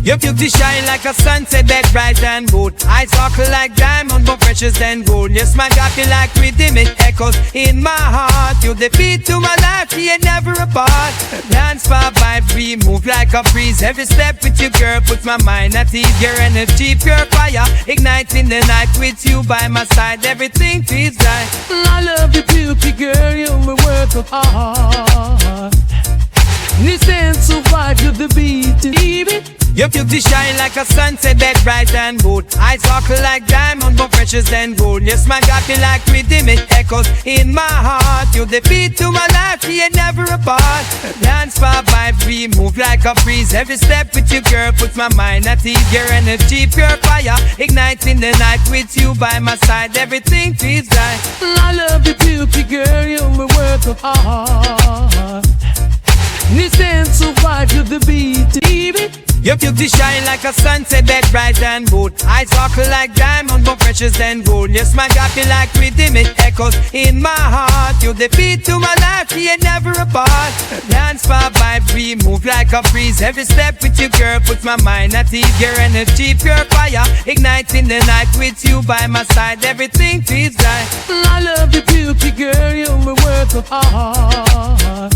Your beauty shine like a sunset that bright and bold. Eyes sparkle like diamond, more precious than gold. Your smile got me like rhythm, it echoes in my heart. You the beat to my life, we ain't never apart. Dance for vibes, we move like a breeze. Every step with you, girl, puts my mind at ease. Your energy, pure fire, igniting the night. With you by my side, everything feels right. I love you, beauty girl, you're my work of art. Listen to vibe, you're the beat, baby. Your beauty shine like a sunset that bright and bold. Eyes sparkle like diamond, more precious than gold. Your smile got me like rhythm, it echoes in my heart. You the beat to my life, we ain't never apart. Dance for vibes, we move like a breeze. Every step with you, girl, puts my mind at ease. Your energy, pure fire, igniting the night. With you by my side, everything feels right. I love you, beauty girl, you're my work of art. Listen to vibe, you're the beat, baby. Your beauty shine like a sunset that bright and bold. Eyes sparkle like diamond, more precious than gold. Your smile got me like rhythm, it echoes in my heart. You the beat to my life, we ain't never apart. Dance for vibes, we move like a breeze. Every step with you, girl, puts my mind at ease. Your energy, pure fire, igniting the night. With you by my side, everything feels right. I love you, beauty girl, you're my work of art.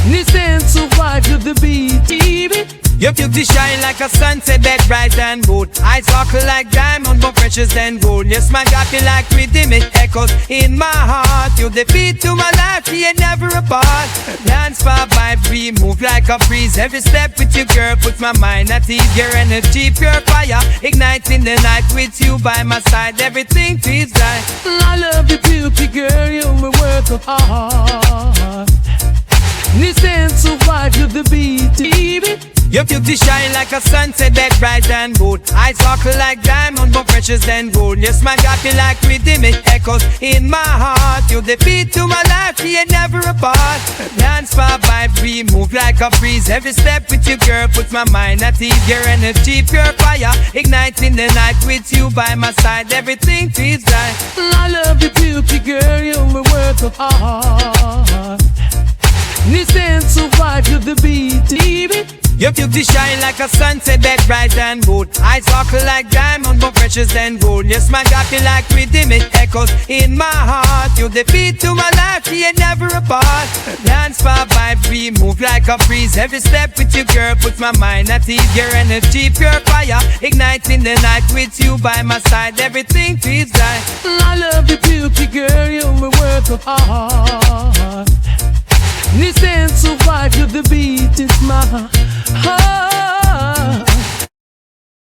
Listen to vibe, you're the beat, baby. Your beauty shine like a sunset that bright and bold. Eyes sparkle like diamond, more precious than gold. Your smile got me like rhythm, it echoes in my heart. You the beat to my life, we ain't never apart. Dance for vibes, we move like a breeze. Every step with you, girl, puts my mind at ease. Your energy, pure fire, igniting the night. With you by my side, everything feels right. I love you, beauty girl, you're my work of art. Listen to vibe, you're the beat, baby. Your beauty shine like a sunset that bright and bold. Eyes sparkle like diamond, more precious than gold. Your smile got me like rhythm, it echoes in my heart. You the beat to my life, we ain't never apart. Dance for vibes, we move like a breeze. Every step with you, girl, puts my mind at ease. Your energy, pure fire, igniting the night. With you by my side, everything feels right. I love you, beauty girl, you're my work of art. Listen to vibe, you're the beat, baby. Your beauty shine like a sunset that bright and bold. Eyes sparkle like diamond, more precious than gold. Your smile got me like rhythm, it echoes in my heart. You the beat to my life, we ain't never apart. Dance for vibes, we move like a breeze. Every step with you, girl, puts my mind at ease. Your energy, pure fire, igniting the night. With you by my side, everything feels right. I love you, beauty girl, you're my work of art. Listen to vibe, you're the beat, it's my heart.